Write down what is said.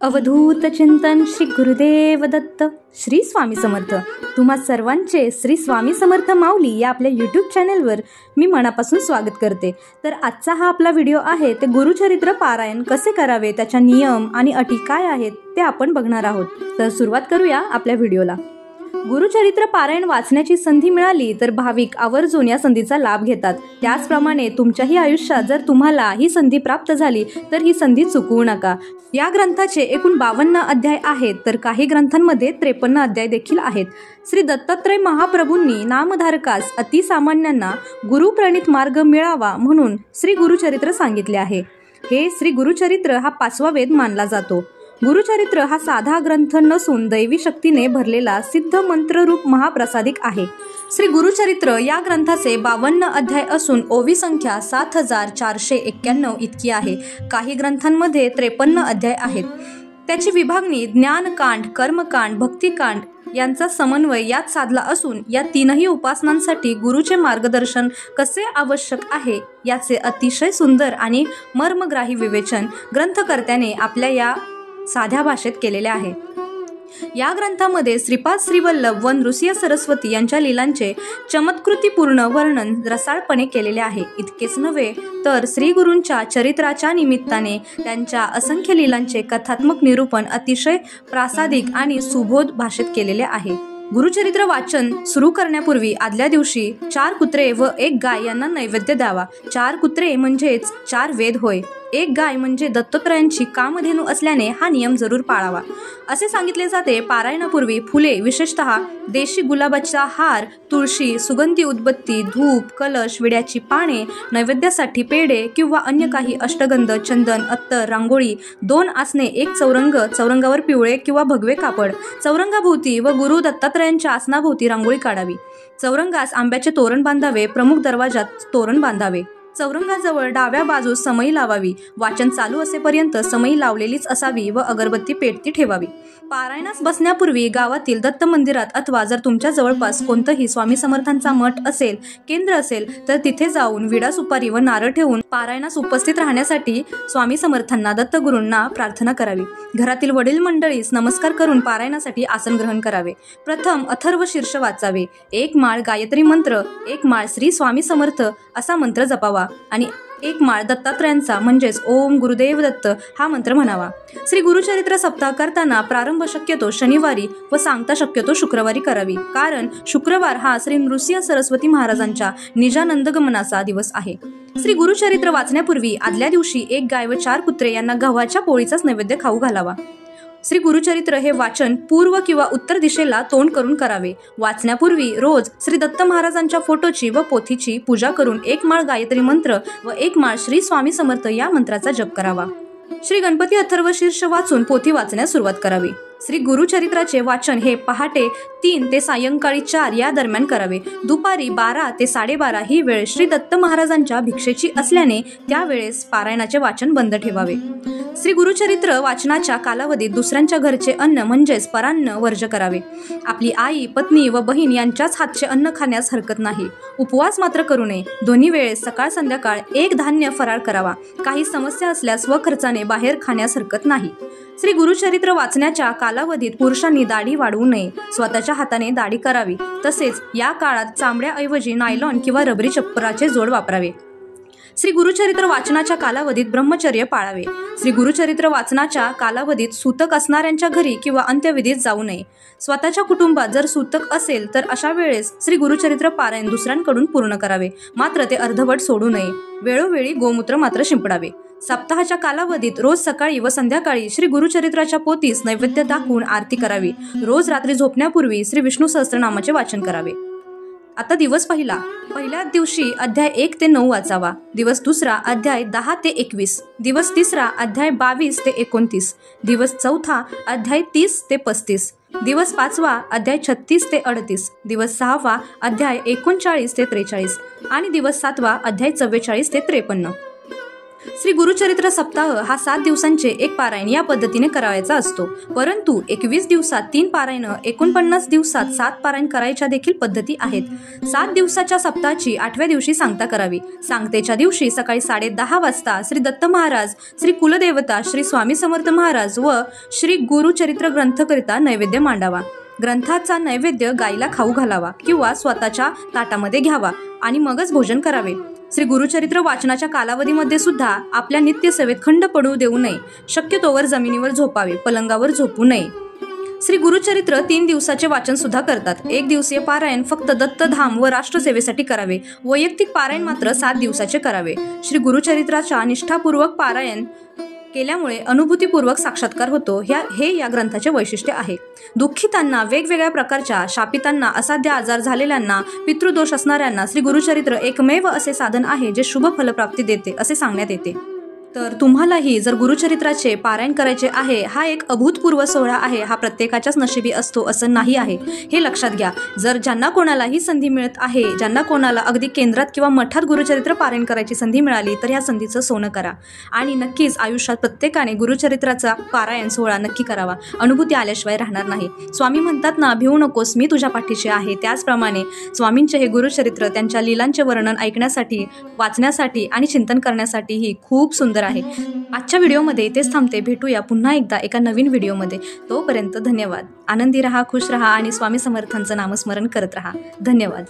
अवधूत चिंतन श्री गुरुदेव दत्त श्री स्वामी समर्थ। तुम्हा सर्वांचे श्री स्वामी समर्थ माऊली या आपल्या यूट्यूब चॅनलवर मी मनापासून स्वागत करते। तर आजचा हा आपला व्हिडिओ आहे ते गुरुचरित्र पारायण कसे करावे, त्याचा नियम आणि अटी काय आहेत ते आपण बघणार आहोत। तर सुरुवात करूया आपल्या व्हिडिओला। गुरुचरित्र पारायण वाचण्याची संधी मिळाली तर भाविक आवर्जून या संधीचा लाभ घेतात। त्याचप्रमाणे तुमच्याही आयुष्यात जर तुम्हाला ही संधी प्राप्त झाली तर ही संधी चुकवू नका। या ग्रंथाचे एकूण 52 अध्याय आहेत, तर काही ग्रंथांमध्ये 53 अध्याय देखील आहेत। श्री दत्तात्रय महाप्रभूंनी नामधारकास अतिसामान्यांना गुरुप्रणित मार्ग मिळावा म्हणून श्री गुरुचरित्र सांगितले आहे। हे श्री गुरुचरित्र हा 5वा वेद मानला जातो। गुरुचरित्र हा साधा ग्रंथ नसून दैवी शक्तीने भरलेला सिद्ध मंत्ररूप महाप्रसादिक आहे। श्री गुरुचरित्र या ग्रंथाचे 52 अध्याय असून ओवी संख्या 7491 इतकी आहे। काही ग्रंथांमध्ये 53 अध्याय आहेत। त्याची विभागणी ज्ञानकांड, कर्मकांड, भक्तिकांड यांचा समन्वय यात साधला असून या तीनही उपासनांसाठी गुरुचे मार्गदर्शन कसे आवश्यक आहे याचे अतिशय सुंदर आणि मर्मग्राही विवेचन ग्रंथकर्त्याने आपल्या या साध्या भाषेत केलेले आहे। या ग्रंथामध्ये श्रीपाद श्रीवल्लभ व नृसिंह सरस्वती यांच्या लीलांचे चमत्कृतीपूर्ण वर्णन रसाळपणे केलेले आहे। इतकेच नव्हे तर श्री गुरूंच्या चरित्राच्या निमित्ताने त्यांच्या असंख्य लीलांचे कथात्मक निरूपण अतिशय प्रासादिक आणि सुबोध भाषेत केलेले आहे। गुरुचरित्र वाचन सुरू करण्यापूर्वी आदल्या दिवशी 4 कुत्रे व 1 गाय यांना नैवेद्य द्यावा। 4 कुत्रे म्हणजेच 4 वेद होय। 1 गाय म्हणजे दत्तात्रयांची कामधेनू असल्याने हा नियम जरूर पाळावा असे सांगितले जाते। पारायणापूर्वी फुले, विशेषतः देशी गुलाबाचा हार, तुळशी, सुगंधी उदबत्ती, धूप, कलश, विड्याची पाने, नैवेद्यासाठी पेढे किंवा अन्य काही अष्टगंध, चंदन, अत्तर, रांगोळी, 2 आसने, 1 चौरंग, चौरंगावर पिवळे किंवा भगवे कापड, चौरंगाभोवती व गुरु दत्तात्रयांच्या आसनाभोवती रांगोळी काढावी। चौरंगास आंब्याचे तोरण बांधावे। प्रमुख दरवाजात तोरण बांधावे। चौरंगाजवळ डाव्या बाजूस समई लावावी। वाचन चालू असेपर्यंत समई लावलेलीच असावी व अगरबत्ती पेटती ठेवावी। पारायणास बसण्यापूर्वी गावातील दत्त मंदिरात अथवा जर तुमच्या जवळपास कोणतंही स्वामी समर्थांचा मठ असेल, केंद्र असेल तर तिथे जाऊन विडा, सुपारी व नारळ ठेवून पारायणास उपस्थित राहण्यासाठी स्वामी समर्थांना, दत्तगुरूंना प्रार्थना करावी। घरातील वडील मंडळीस नमस्कार करून पारायणासाठी आसन ग्रहण करावे। प्रथम अथर्व शीर्ष वाचावे। 1 माळ गायत्री मंत्र, 1 माळ श्री स्वामी समर्थ असा मंत्र जपावा आणि 1 माळ दत्तात्रयांचा म्हणजेच ओम गुरुदेव दत्त हा मंत्र म्हणावा। श्री गुरुचरित्र सप्ताह करताना प्रारंभ शक्यतो शनिवारी व सांगता शक्यतो शुक्रवारी करावी, कारण शुक्रवार हा श्री नृसिंह सरस्वती महाराजांच्या निजानंदगमनाचा दिवस आहे। श्री गुरुचरित्र वाचण्यापूर्वी आदल्या दिवशी 1 गाय व 4 कुत्रे यांना गव्हाच्या पोळीचाच नैवेद्य खाऊ घालावा। श्री गुरुचरित्र हे वाचन पूर्व किंवा उत्तर दिशेला तोंड करून करावे। वाचण्यापूर्वी रोज श्री दत्त महाराजांच्या फोटोची व पोथीची पूजा करून 1 माळ गायत्री मंत्र व 1 माळ श्री स्वामी समर्थ या मंत्राचा जप करावा। श्री गणपती अथर्व शीर्ष वाचून पोथी वाचण्यास सुरुवात करावी। श्री गुरुचरित्राचे वाचन हे पहाटे 3 ते सायंकाळी 4 या दरम्यान करावे। दुपारी 12 ते 12:30 ही वेळ श्री दत्त महाराजांच्या भिक्षेची असल्याने त्यावेळेस पारायणाचे वाचन बंद ठेवावे। श्री गुरुचरित्र वाचनाच्या कालावधीत दुसऱ्यांच्या घरचे अन्न म्हणजेच परान्न वर्ज्य करावे। आपली आई, पत्नी व बहीण यांच्याच हातचे अन्न खाण्यास हरकत नाही। उपवास मात्र करू नये। दोन्ही वेळेस सकाळ संध्याकाळ 1 धान्य फराळ करावा। काही समस्या असल्यास स्वखर्चाने बाहेर खाण्यास हरकत नाही। श्री गुरुचरित्र वाचण्याच्या कालावधीत पुरुषांनी दाढी वाढवू नये। स्वतःच्या हाताने दाढी करावी। तसेच या काळात चामड्याऐवजी नायलॉन किंवा रबरी चप्पराचे जोड वापरावे। श्री गुरुचरित्र वाचनाच्या कालावधीत ब्रह्मचर्य पाळावे। श्री गुरुचरित्र वाचनाच्या कालावधीत सूतक असणाऱ्यांच्या घरी किंवा अंत्यविधीत जाऊ नये। स्वतःच्या कुटुंबात जर सूतक असेल तर अशा वेळेस श्री गुरुचरित्र पारायण दुसऱ्यांकडून पूर्ण करावे, मात्र ते अर्धवट सोडू नये। वेळोवेळी गोमूत्र मात्र शिंपडावे। सप्ताहाच्या कालावधीत रोज सकाळी व संध्याकाळी श्री गुरुचरित्राच्या पोथीस नैवेद्य दाखवून आरती करावी। रोज रात्री झोपण्यापूर्वी श्री विष्णू सहस्त्रनामाचे वाचन करावे। आता दिवस पहिला। पहिल्या दिवशी अध्याय 1 ते 9 वाचावा। दिवस दुसरा अध्याय 10 ते 21। दिवस तिसरा अध्याय 22 ते 29। दिवस चौथा अध्याय 30 ते 35। दिवस 5वा अध्याय 36 ते 38। दिवस 6वा अध्याय 39 ते 43 आणि दिवस 7वा अध्याय 44 ते 53। श्री गुरुचरित्र सप्ताह हा 7 दिवसांचे एक पारायण या पद्धतीने करायचा असतो, परंतु 21 दिवसात 3 पारायण, 49 दिवसात 7 पारायण करायच्या देखील पद्धती आहेत। 7 दिवसाच्या सप्ताहाची 8व्या दिवशी सांगता करावी। सांगतेच्या दिवशी सकाळी 10:30 वाजता श्री दत्त महाराज, श्री कुलदेवता श्री स्वामी समर्थ महाराज व श्री गुरुचरित्र ग्रंथकरिता नैवेद्य मांडावा। ग्रंथाचा नैवेद्य गायीला खाऊ घालावा किंवा स्वतःच्या ताटामध्ये घ्यावा आणि मगच भोजन करावे। श्री गुरुचरित्र वाचनाच्या कालावधीमध्ये सुद्धा आपल्या नित्यसेवेत खंड पडू देऊ नये। शक्यतोवर जमिनीवर झोपावे, पलंगावर झोपू नये। श्री गुरुचरित्र 3 दिवसाचे वाचन सुद्धा करतात। 1 दिवसीय पारायण फक्त दत्तधाम व राष्ट्रसेवेसाठी करावे। वैयक्तिक पारायण मात्र 7 दिवसाचे करावे। श्री गुरुचरित्राच्या निष्ठापूर्वक पारायण केल्यामुळे अनुभूतीपूर्वक साक्षात्कार होतो, हे या ग्रंथाचे वैशिष्ट्य आहे। दुःखितांना, वेगवेगळ्या प्रकारच्या शापितांना, असाध्य आजार झालेल्यांना, पितृदोष असणाऱ्यांना श्री गुरुचरित्र एकमेव असे साधन आहे जे शुभ फलप्राप्ती देते असे सांगण्यात येते। तर तुम्हालाही जर गुरुचरित्राचे पारायण करायचे आहे, हा एक अभूतपूर्व सोहळा आहे, हा प्रत्येकाच्याच नशिबी असतो असं नाही आहे, हे लक्षात घ्या। जर ज्यांना कोणालाही संधी मिळत आहे, ज्यांना कोणाला अगदी केंद्रात किंवा मठात गुरुचरित्र पारायण करायची संधी मिळाली तर ह्या संधीचं सोनं करा आणि नक्कीच आयुष्यात प्रत्येकाने गुरुचरित्राचा पारायण सोहळा नक्की करावा। अनुभूती आल्याशिवाय राहणार नाही। स्वामी म्हणतात ना, भिवू नकोस, मी तुझ्या पाठीशी आहे। त्याचप्रमाणे स्वामींचे हे गुरुचरित्र त्यांच्या लीलांचे वर्णन ऐकण्यासाठी, वाचण्यासाठी आणि चिंतन करण्यासाठीही खूप सुंदर आहे। आजच्या व्हिडिओमध्ये इथेच थांबते। भेटूया पुन्हा एकदा एका नवीन व्हिडिओमध्ये। तोपर्यंत धन्यवाद। आनंदी रहा, खुश रहा आणि स्वामी समर्थांचं नामस्मरण करत रहा। धन्यवाद।